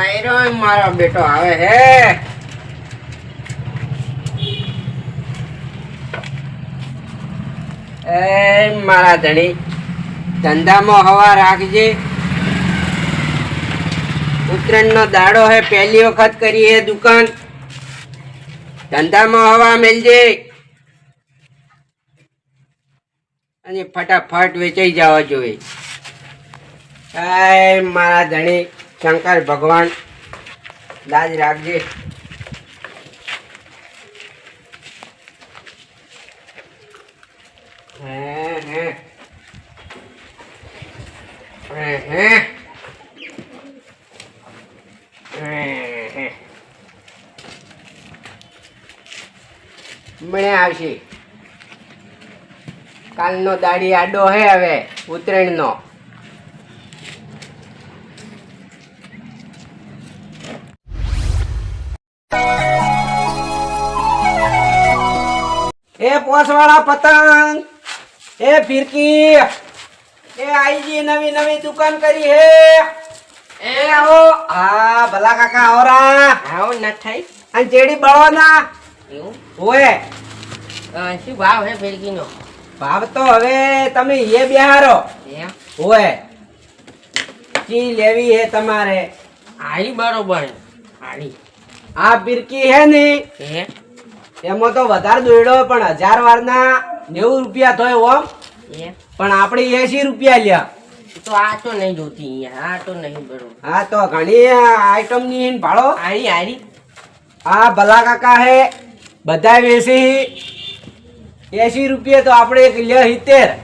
માયરો મારો બેટો આવે હે. એ મારા ધણી ધંધામાં હવા રાખજે. ઉત્તરાયણ નો દાડો હે, પહેલી વખત કરી હે દુકાન. ધંધામાં હવા મેલજે અને ફટાફટ વેચાઈ જવા જોઈએ. મારા ધણી શંકર ભગવાન લાજ રાખજે. મને આવશે. કાલનો દાડી આડો હે હવે ઉત્તરાયણ નો. એ પોસવાળા પતંગ, એ ફિરકી, એ આઈજી નવી નવી દુકાન કરી હે. એ આવો. હા ભલા કાકા આવરા. આવો ન થાય. અને ચેડી બળવાના એવું હોય. શું ભાવ હે ફિરકી નો? ભાવ તો હવે તમે એ બિહારો હોય. કી લેવી હે તમારે? આડી બરોબર. આડી આ ફિરકી હે ને એમાં તો વધારે દોડ્યો પણ 1000 વારના 90 રૂપિયા થયો ઓમ. પણ આપણે 80 રૂપિયા લ્યા. તો આ તો નહીં જોતી. આ તો નહીં બરોબર. હા તો ઘણી આઈટમ ની ભાડો આડી આડી. આ ભલા કાકા હે બધા વેસી 80 રૂપિયા તો આપણે એક લે 70.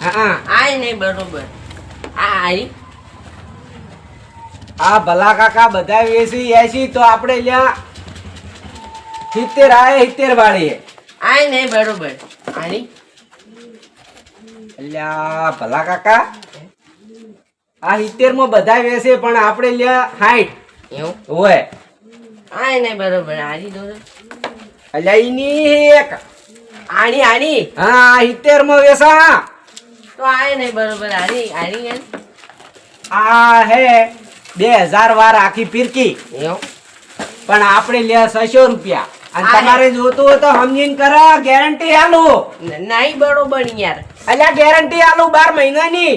હા આ નહીં બરોબર. આ આડી. આ ભલા કાકા બધા વેસી 80 તો આપણે લ્યા 70. આ 70 વાળી આ નહીં બરોબર. આની અલ્યા ભલા કાકા આ 70 માં બધા વેસે પણ આપણે લ્યા 60 એવું હોય. આ નહીં બરોબર. આની દો અલ્યા ઈની એક આની આની. હા 70 માં વેસા તો આ નહીં બરોબર. આની આની આ હે 2000 વાર આખી ફિરકી એવું. પણ આપણે લે 600 રૂપિયા. અને તમારે જોતું હોય તો સમજીને કરા. ગેરંટી આલું નહીં બરોબર યાર. અલ્યા ગેરંટી આલું 12 મહિનાની.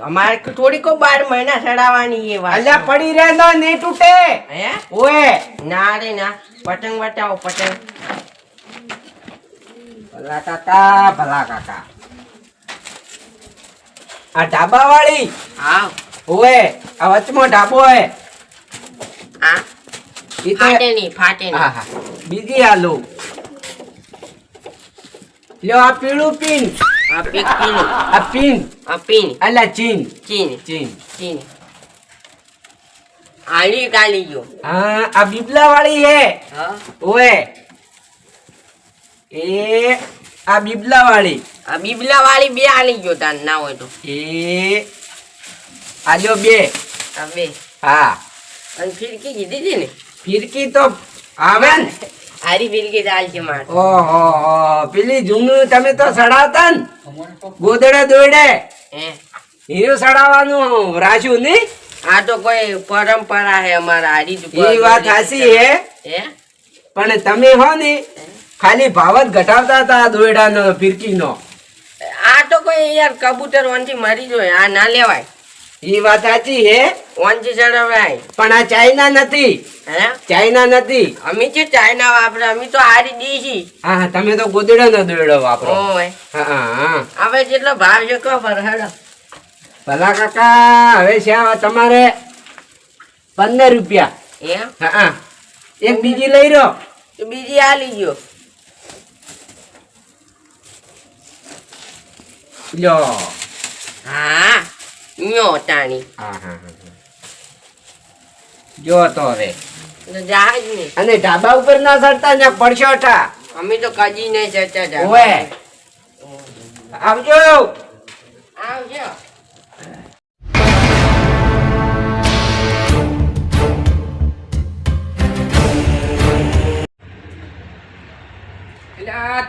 અમારે થોડીક 12 મહિના ચડાવવાની એ વાત. અલ્યા પડી રહે તો નહીં તૂટે. હે ઓએ ના રે ના. પતંગ બતાવો પતંગ. ભલા કાકા ભલા કાકા આ ઢાબા વાળી. હા ઓએ આ વચમાં ઢાબો હે. આ ફાટે નહીં ફાટે નહીં. હા બીજી આલુ લ્યો. આ પીળું પીન. આ પીળું. આ પીન. આ પીન. અલા ચીન ચીન ચીન ચીન. આલી કાલી ગયો. હા આ બીબલા વાળી હે. હા ઓએ એ આ બીબલા વાળી. આ બીબલા વાળી બે આલી ગયો. તાન ના હોય તો એ આલ્યો 2. આ 2. હા અને ફિરકી કીધી હતી ને. ફિરકી તો આવે ને. આરી ફિરકી ચાલ છે માર. ઓહો પેલી જૂનું તમે તો સડાવતા ને ગોદડે દોડે. હીરો સડાવવાનું રાખ્યું ને. આ તો કોઈ પરંપરા હે અમારા. આરી એ વાત સાચી હે. પણ તમે હો ને ખાલી ભાવ જ ઘટાડતા હતા દોયડાનો ફિરકીનો. આ તો કોઈ યાર કબૂતર વંજી મરી જોય. આ ના લેવાય. એ વાત સાચી હે. વંજી ચડાવાય. પણ આ ચાઇના નથી. હે ચાઇના નથી. અમે છે ચાઇના વાપરે. અમે તો આરી દેશી. હા તમે તો ગોદડો નો દોયડો વાપરો. ઓય હા હવે જેટલો ભાવ છે ખબર હેડો. ભલા કાકા હવે છે તમારે 15 રૂપિયા. એમ હા એક બીજી લઈ રહ્યો. તો બીજી આ લઈ ગયો લ્યો. હા ન્યો તાણી. હા હા જો તો હવે જહાજ ને. અને ઢાબા ઉપર ના ચડતા ને પડશો ઠા. અમે તો કજી નહીં ચડતા ઢાબા. ઓએ આવજો આવજો.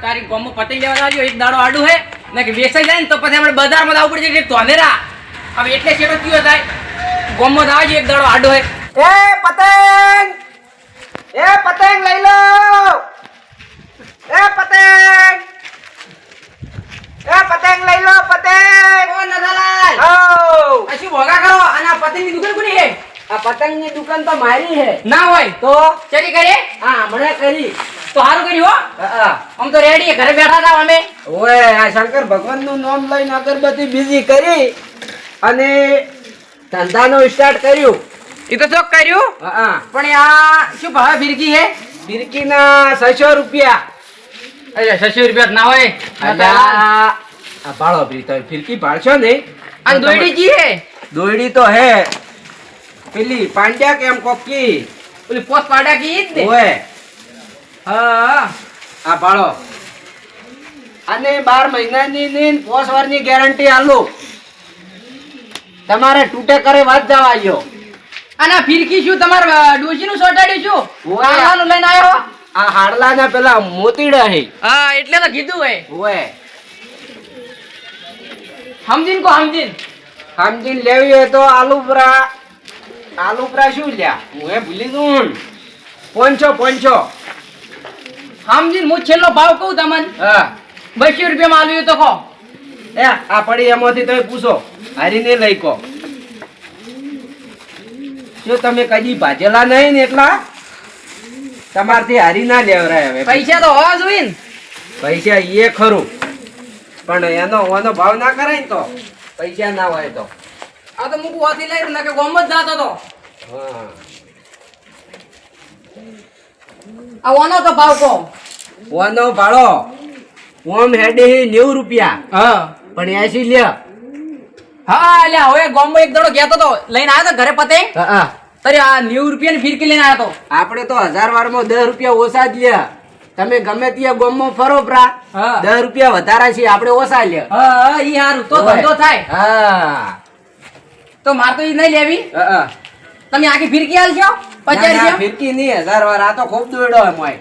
તારી ગોમો પતી લેવા આવજો. એક દાડો આડું હે ને કે વેચાઈ જાય ને તો પછી આપણે બજારમાં આવવું પડશે. કે તોનેરા હવે એટલે શેડો કયો થાય. ગોમો આવજો એક દાડો આડો હે. એ પતંગ લઈ લો. એ પતંગ લઈ લો પતંગ. ઓ નથાલાલ ઓ આ શું ભોગા કરો અને આ પતંગની દુકાન કોની હે આ પતંગની દુકાન તો મારી હે. ના હોય તો ચરી કરે હા હમણાં કરી. તો સારું કર્યું હો હા આમ તો રેડી ઘરે બેઠા હતા અમે ઓએ આ શંકર ભગવાનનું નામ લઈને અગરબત્તી બીજી કરી અને ધંધાનો સ્ટાર્ટ કર્યું. એ તો ચોક કર્યું હા પણ આ શું ભાવે ફિરકી હે ફિરકીના 600 રૂપિયા. અરે 600 રૂપિયા ના હોય અલ્યા, આ ભાળો ભરી તો ફિરકી ભાળશો ને અને દોયડી જી હે દોયડી તો હે પેલી પાંડ્યા કેમ કોકી ઓલી પોસ્ટ પાડા કી ઈદ ને ઓએ હા આ ભાળો અને 12 મહિનાની ની 5 વર્ષની ગેરંટી આલું. તમારે તૂટે કરે વાત જવા આવ્યો. અને આ ફિરકી શું તમાર ડોશી નું સોટાડ્યું શું ઓય. આવાનું લઈને આવ્યો આ હાડલાના પેલા મોતીડા હે. હા એટલે તો કીધું હે ઓએ સમજીન કો સમજીન સમજીને લેવી હોય તો આલુપરા શું લ્યા હું એ ભૂલી ગયું. 500 સમજીન હું છેલ્લો ભાવ કહું તમને હા 200 રૂપિયામાં આલ્યું તો કહો એ આ પડી એમાંથી તમે પૂછો હારીને લઈ કો. જો તમે કદી ભાજેલા નહીં ને એટલા તમારથી હારી ના લેવરાય. હવે પૈસા તો હોવા જોઈએ ને પૈસા એ ખરું પણ એનો ભાવ ના કરાય ને તો પૈસા ના હોય તો. આ તો મૂકું હોતી લઈ ને કે ગોમ જ જાતો તો હા આ ઓનો તો ભાવ કહો ઓનો ભાડો ઓમ હેડે 90 રૂપિયા હા પણ 80 લે. હા એટલે હવે ગોમમાં એક દડો ગયો તો લઈને આવ્યો તો ઘરે પતંગ હા તરી આ 90 રૂપિયાની ફિરકી લઈને આવ્યો તો આપણે તો 1000 વારમાં 10 રૂપિયા ઓછા જ લે. તમે ગમે ત્યાં ગોમમાં ફરો પ્રા હા 10 રૂપિયા વધારા છે આપણે ઓછા લે. હા ઈ હારું તો ધંધો થાય હા તો માર તો ઈ નહીં લેવી હા તમે આખી ફિરકી આલજો 50 રૂપિયા ફિરકી નહીં 1000 વાર. આ તો ખૂબ દોડો એમ હોય.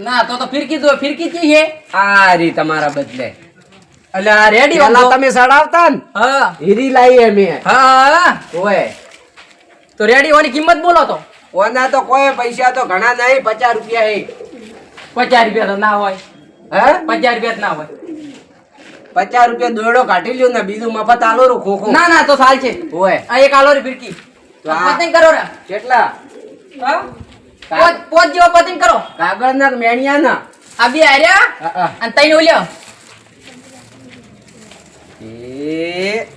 ના તો ફિરકી દો ફિરકી ચી છે આ રી તમારા બદલે એટલે આ રેડી પેલા તમે સડાવતા ને હા હીરી લાવી અમે. હા ઓય તો રેડી ઓની કિંમત બોલો તો ઓના તો કોઈ પૈસા તો ઘણા નહીં 50 રૂપિયા હે. 50 રૂપિયા તો ના હોય હે 50 રૂપિયા તો ના હોય 50 રૂપિયા દોડો કાઢી લ્યો ને બીજું મફત આલો રો ખોખો. ના ના તો સાલ છે ઓય આ એક આલોરી ફિરકી તો આ- પતંગ કરો રે કેટલા હા પોત જેવો પતંગ કરો કાગળ ના મેણિયા ના આ બે આર્યા અને તૈન ઓલ્યો એ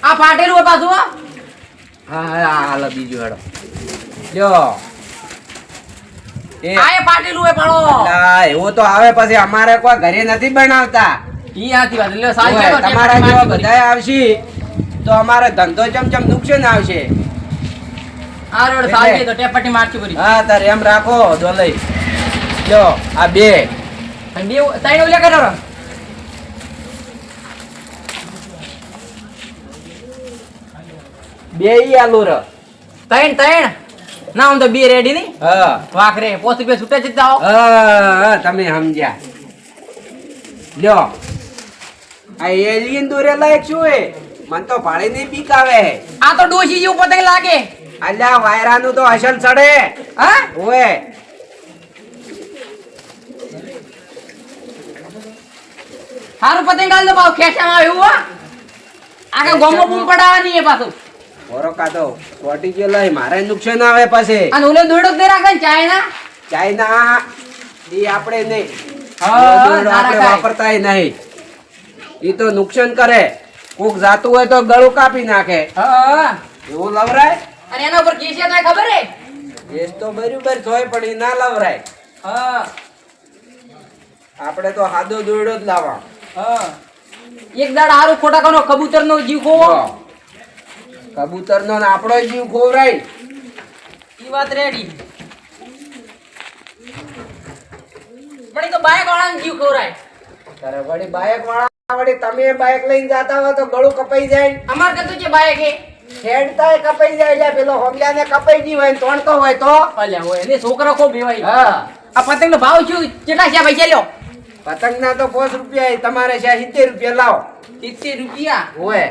આ ફાટેલું હોય પાછું હો. હા હા હાલો બીજું હેડો લ્યો એ આ એ ફાટેલું હોય પાડો ના, એવું તો આવે પછી અમારે કોઈ ઘરે નથી બનાવતા. ઈ હાથી વાત લ્યો સાલ છે ઓય, તો તમારા જેવા બધાય આવશે તો અમારે ધંધો ચમચમ નુકસાન આવશે. આ રોડ સાલ છે તો ટેપટી મારચી કરી હા તાર એમ રાખો દોલઈ લ્યો આ બે અને બે તૈન ઓલ્યા કરો રે બે ઈ આલુ ર તૈન ના આમ તો બે રેડી ની હા વાક રે 5 રૂપિયા છૂટા જ જાઓ હા તમે સમજ્યા લ્યો આ એલિયન દોરેલા એક શું હે મન તો ભાડે ની બીક આવે. આ તો ડોશી જેવું પતંગ લાગે અલ્યા વાયરાનું તો અસલ ચડે. હા ઓય હારું પતંગ ગાલ દો બાવ ખેંચામાં આવે એવું હો આખા ગોમો બૂમ પડાવવાની એ પાછું ઓરો કાતો છોટી ગયો લઈ મારે નુકસાન આવે પછી. અને ઓલો દોડો દે રાખે ને ચાઇના ચાઇના ઈ આપણે નહીં હા, દોરડો ના આપણે રખાય. વાપરતાય નહીં. ઈ તો નુકસાન કરે. કોક જાતું હોય તો ગળું કાપી નાખે. હા એવું લવરાય અને એના ઉપર કેસિયા થાય ખબર હે કેસ તો બરાબર થોય પણ ઈ ના લવરાય. હા આપણે તો હાદો દોરડો જ લાવવા. હા એક દાડ હારું ખોટા કનો કબૂતર નો જીવ ખોવો કબૂતર નો આપણો જીવ ખોવરાય. ઈ વાત રેડી પણ ઈ તો બાઈક વાળાનો જીવ ખોરાય તારે વળી બાઇક વાળા વળી તમે બાઇક લઈને જાતા હોય તો ગળું કપાઈ જાય. અમાર કતું છે બાઈક હે હેડતાય કપાઈ જાય. એટલે પેલો હોમલાને કપાઈ ગઈ હોય ને તોણતો હોય તો અલ્યા હોય ને છોકરા કો બેવાય હા આ પતંગ નો ભાવ શું કેટલા છે પૈસા લ્યો પતંગ ના તો 5 રૂપિયા હે. તમારે છે 70 રૂપિયા લાવો. 70 રૂપિયા હોય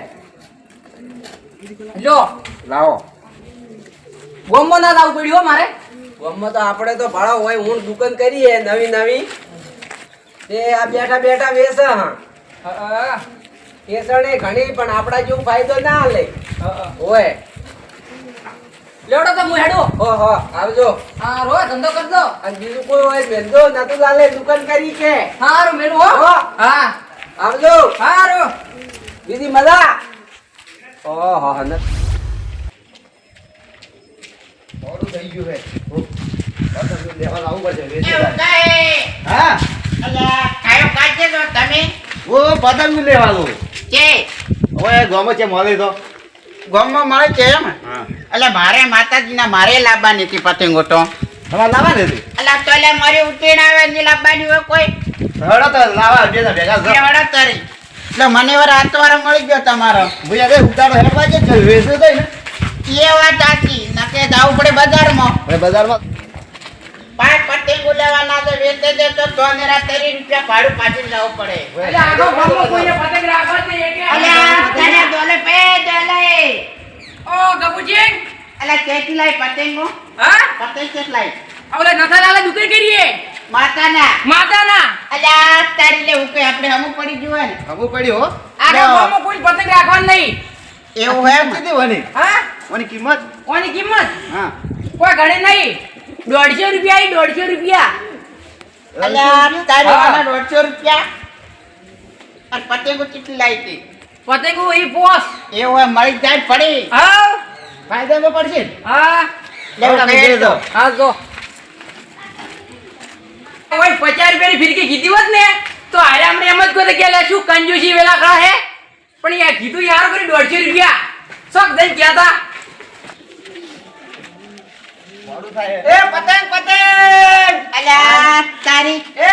લો લાવો ગોમમાં ના લાવવું પડ્યું હો મારે. ગામમાં તો આપણે તો ભાડો હોય હું દુકાન કરીએ નવી નવી તે આ બેઠા બેઠા વેચે હા વેચણે ઘણી પણ આપડા જેવું ફાયદો ના લે હોય. લેવડો તો હું હેડો. ઓહો આવજો. હા રો ધંધો કર દો. અને બીજું કોઈ હોય મેલજો નતું લાલે દુકાન કરી કે હારું મેલું હો. હો. હા આવજો. હારું. બીજી મજા. ઓહો હન ઓરું થઈ ગયું હે લેવા લાવવું પડશે હા અલ્યા કાયો કાઢજે તો તમે ઓ પતંગ લેવાનું કે ઓય ગમે છે મળે તો ગામમાં મળે છે એમ હા એટલે મારે માતાજીના મારે લાવવાની હતી પતંગો તો તમારે લાવવાની હતી અલ્યા તો એટલે મારી ઉતરીને આવે ને લાવવાની હોય કોઈ હડો તો લાવા બે ભેગા એ વડો તરી એટલે મને વાર આતવારો મળી ગયો તમારો ભૈયા રે ઉતારો હેડવા છે વેચે તો ને એ વાત સાચી નકે જાવું પડે બજારમાં હવે બજારમાં પાંચ પતંગો લેવાના તો વેચે દે તો 30 રૂપિયા ભાડું પાછું જવું પડે એટલે આગો ગોમમાં કોઈને પતંગ રાખવા જ નહીં એટલે અલ્યા તને દોલે પે દોલે ઓ ગબુજી. અલ્યા કેટલી લાઈ પતંગો હા પતંગ કેટલી ઓલે નથા લાલે દુકાન કરીએ માતાના માતાના. અલ્યા તારી લે ઉકે આપણે હમું પડી જુએ ને ખબર પડી હો આગો ગોમમાં કોઈ પતંગ રાખવાનું નહીં. એવું હે કેટલી વની હા વની કિંમત કોની કિંમત હા કોઈ ઘણી નહીં. 150 રૂપિયા ઈ 150 રૂપિયા. અલ્યા તારી હા. વાળા 150 રૂપિયા અને પતંગો કેટલી લાવી હતી પતંગો ઈ પોસ. એવું હોય મળી જાય પડી હા ફાયદામાં પડશે ને? હા લેવું તમે કહે દે તો દો. હા જો ઓય 50 રૂપિયાની ફિરકી કીધી હોત ને તો હારે આપણે એમ જ કહો કે લે શું કંજૂસી વેલા કા હે પણ યાર કીધું યાર કરી 150 રૂપિયા શોખ દઈને ગયા તા. મોડું થાય એ પતંગ પતંગ અલ્યા તારી એ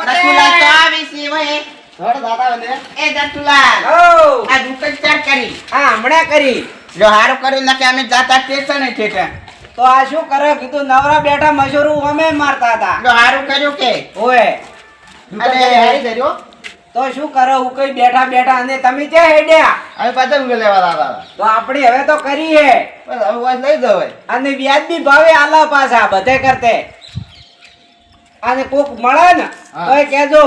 દતુલા તો પતંગ આવી સી હોય હડ દાદા ને એ દતુલા ઓ આ દુકાન ચાર કરી આ હમણાં કરી જો હારું કર્યું ના કે અમે જાતા ટેશન ને ઠેઠા તો આ શું કરે કીધું નવરા બેઠા મજૂરું અમે મારતા હતા જો હારું કર્યું કે ઓય દુકાન અરે. હારી ધર્યો તો શું કરો હું કઈ બેઠા બેઠા અને તમે ક્યાં હેડ્યા હવે પાછા રૂપિયા લેવા દાદા તો આપણે હવે તો કરી હે બસ હવે વાત લઈ જવાય અને વ્યાજબી ભાવે આલા પાછા બધે કરતે અને કોક મળે ને હા. તો કેજો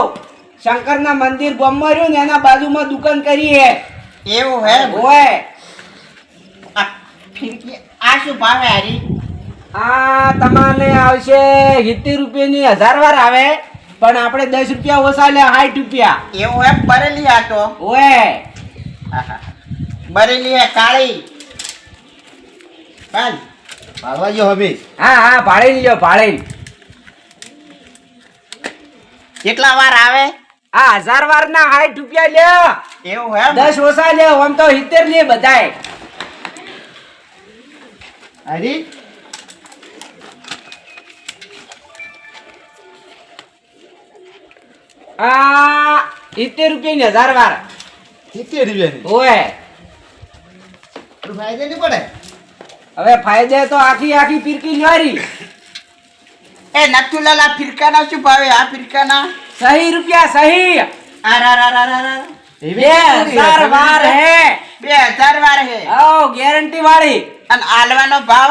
શંકરના મંદિર ગામમાં રહ્યું ને એના બાજુમાં દુકાન કરી હે એવું હે ઓય આ ફિરકી આ શું ભાવે હારી આ તમારે આવશે 70 રૂપિયાની 1000 વાર આવે પણ આપણે 10 રૂપિયા ઓછા લે 60 રૂપિયા એવું હે બરેલી આ તો ઓય આહા. બરેલી હે કાળી બાલ ભાગવા ગયો હવે હા હા ભાડે લીજો ભાડે કેટલા વાર આવે આ 1000 વાર ના 60 રૂપિયા લે એવું હે 10 ઓછા લે આમ તો 70 લે બધાય હારી આ 70 રૂપિયાની 1000 વાર 70 રૂપિયાની ઓય એટલું ફાયદો નહીં પડે હવે ફાયદે તો આખી આખી ફિરકી લ્યોરી એ નથુલાલ આ ફિરકાના શું ભાવે આ ફિરકાના સહી રૂપિયા સહી આ 2000 વાર હે 2000 વાર હે ઓ ગેરંટી વાળી અને આલવાનો ભાવ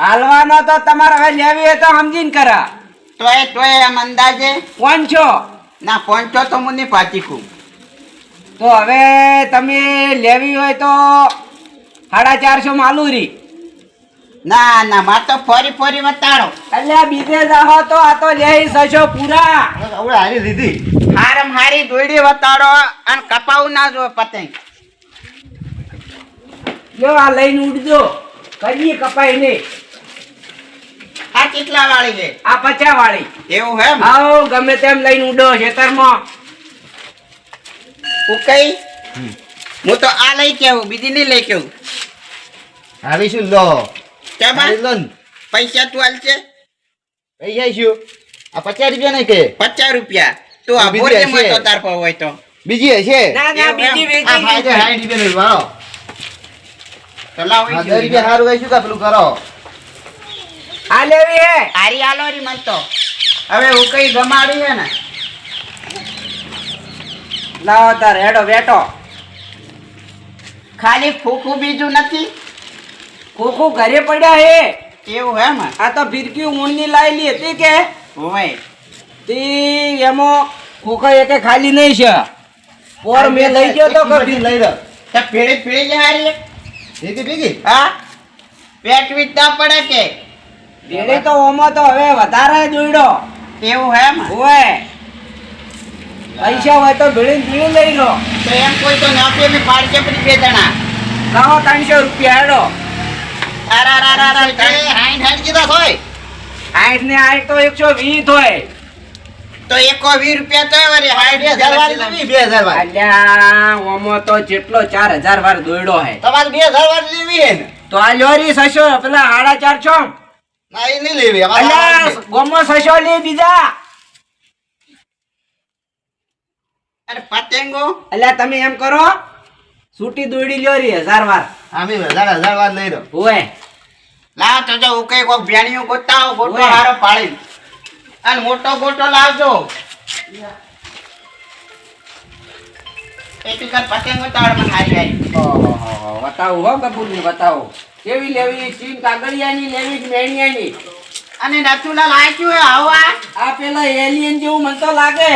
હાલવાનો તો તમારે હવે લેવી હોય તો સમજીને કરા તોય આમ અંદાજે 500 ના પહોંચો તો મને પાછી કું તો હવે તમે લેવી હોય તો 450 માલુરી ના ના માર તો ફરી વતાડો અલ્યા બીજે જાહો તો આ તો લેઈ સશો પૂરા હવે હારી લીધી હારમ હારી દોડી વતાડો અને કપાવું ના જો પતંગ લ્યો આ લઈને ઉડજો કદી કપાઈ નહીં આ કેટલા વાળી છે આ 50 વાળી એવું હે આવો ગમે તેમ લઈને ઉડો ખેતરમાં ઉકઈ હું તો આ લઈ કેવું બીજી નહીં લઈ કેવું હારી શું લો કેમ હારી લો ને. પૈસા તું આલ છે પૈસા શું આ 50 રૂપિયા નહીં કે 50 રૂપિયા તું આ બીજી ભોજે હશે. માં તો તારપો હોય તો બીજી હશે ના ના એવું બીજી એમ. આ ફાયદો વેચી 60 રૂપિયા વાળો તો લાવો 10 રૂપિયા સારું હોય શું કા પેલું કરો આ લેવી હે હારી આલો રી મન તો હવે ઉકઈ ગમાડી હે ને લાવો તાર હેડો બેઠો ખાલી ફૂકું બીજું નથી કોકો ઘરે પડ્યા હે એવું હે માં આ તો ફિરકી ઊણની લાયેલી હતી કે હોય તી એમાં ખોખા એકે ખાલી નહીં છે પોર મેં લઈ ગયો તો કભી લઈ રહ્યો તો પીળી પીળી જ હારી ભેગી ભેગી હા પેટ વીતતા પડે કે ભેળી તો ઓમાં તો હવે વધારે દોડ્યો એવું હે માં ઓય પૈસા હોય તો ભીળી લઈ લો તો એમ કોઈ તો નાખી અમે પાડશે પણ 2 જણા લાવો 300 રૂપિયા હેડો હાઈન હાઈન કીધા હોય 60 ને 8 તો 120 હોય તો 120 રૂપિયા તો વળી 2000 વાળી લેવી 2000 વાળી અલ્યા ઓમાં તો જેટલો 4000 વાર દોડ્યો હે તમારે 2000 વાળી લેવી હે ને તો આ લોરી સશો પેલા 450 ના એ નહીં લેવી અલ્યા ગોમો સશો લે બીજા અરે પતંગો અલ્યા તમે એમ કરો છૂટી દોડી લ્યો રી 1000 વાર અમે 1000 વાર લઈ રહ્યો ઓય લાવ તો જો ઉકે કોક ભેણિયું ગોતા આવો ગોટો ઓય. હારો પાડી અને મોટો ગોટો લાવજો એથી કર પતંગો તાડ માં હારી હારી ઓહો બતાવો હો કપૂરની બતાવો કેવી લેવી ચીન કાગળિયાની લેવી કે મેણિયાની અને નથુલાલ આચ્યું હે હવા આ પેલા એલિયન જેવું મન તો લાગે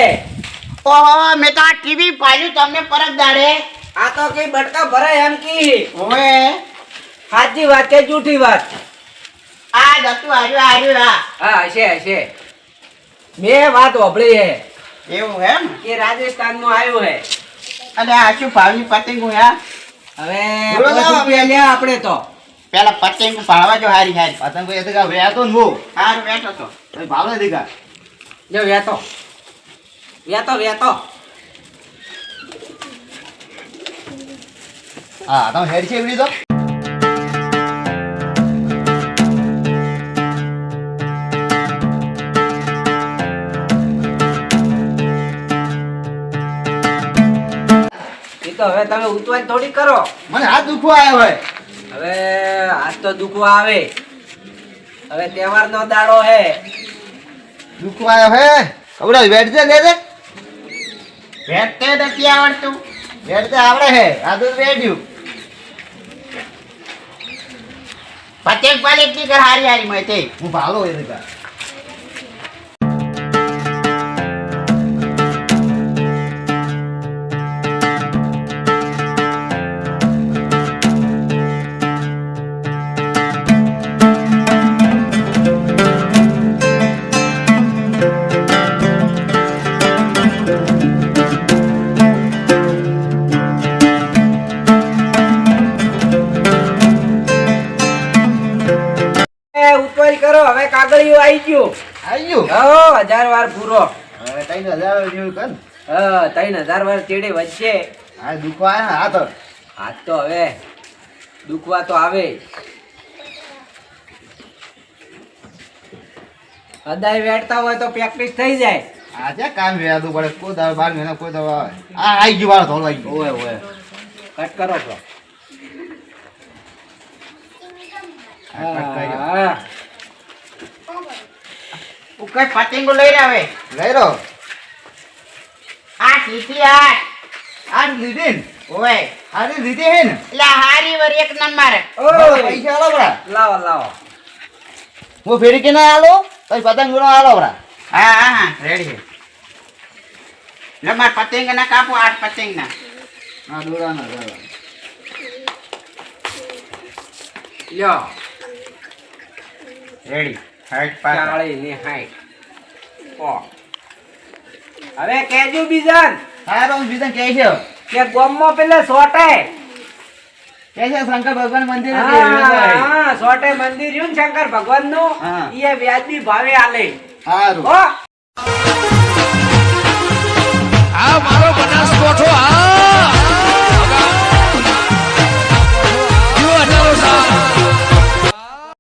ઓહો મેં તો આ ટીવી પાડ્યું તમને પરત દાડે આ તો કઈ બટકા ભરાય એમ કી ઓએ સાચી વાત કે જૂઠી વાત આ જતું હાર્યું હા હા હશે મેં વાત વાપરી હે એવું હે ને? કે રાજસ્થાન નું આવ્યું હે અને આ શું ભાવની પતંગો હે હવે બોલો 5 રૂપિયા લે આપણે તો પેલા પતંગ પાડવા જો હારી હારી પતંગ કોઈ એતો વેતો ને હું હારું બેઠો તો ભાવ ને દીકા જો વેતો હા તમે હેડ છે એવડી તો એ તો હવે તમે ઉતવાઈ થોડી કરો મને હાથ દુખવા આવ્યો હોય હવે આજ તો દુખવા આવે હવે તહેવાર નો દાડો હે દુખવા આવ્યો હે કબડા બેઠ દે દે ભેટતે નથી આવડતું બેઠ આવડે હે આ તો બેઠ્યું પતંગ પાલે એટલી કર હારી હારી મળે હું ભાલો એ દીકા ઉતવાઈ કરો હવે કાગળિયું આવી ગયું આવ્યું હો 1000 વાર પૂરો હવે 3000 જેવું કર હા 3000 વાર ચેડે વચ્ચે આ દુખવા આવ્યા હાથ હાથ તો હવે દુખવા તો આવે હદાય વેડતા હોય તો પ્રેક્ટિસ થઈ જાય આ છે કામ વેદું પડે કોઈ દાવ 12 મહિના કોઈ દાવ આવે આ આવી ગયું વાળો થોડો આવી ગયો ઓય કટ કરો તો હા ઉકે પતંગો લઈ આવે લઈ રહ્યો આ સીધી આ આ લીધી ને ઓય આ લીધી હે ને એટલે હારી વર એક નંબર ઓય પૈસા આલો બરા લાવો હું ફેરી કે ના આલો તો પતંગ ગુનો આલો બરા હા રેડી લે માર પતંગ ના કાપો 8 પતંગ ના હા દોરા ના દોરા લ્યો રેડી હાઈટ પાછા 40 ની હાઈટ ઓ હવે કેજો બીજાન હા તો બીજા કે છે કે ગોમમાં પેલા સોટે કે છે શંકર ભગવાન મંદિર છે હા સોટે મંદિર રહ્યું ને શંકર ભગવાન નું હા. એ વ્યાજબી ભાવે આલે સારું ઓ આ મારો બનાસકોઠો આ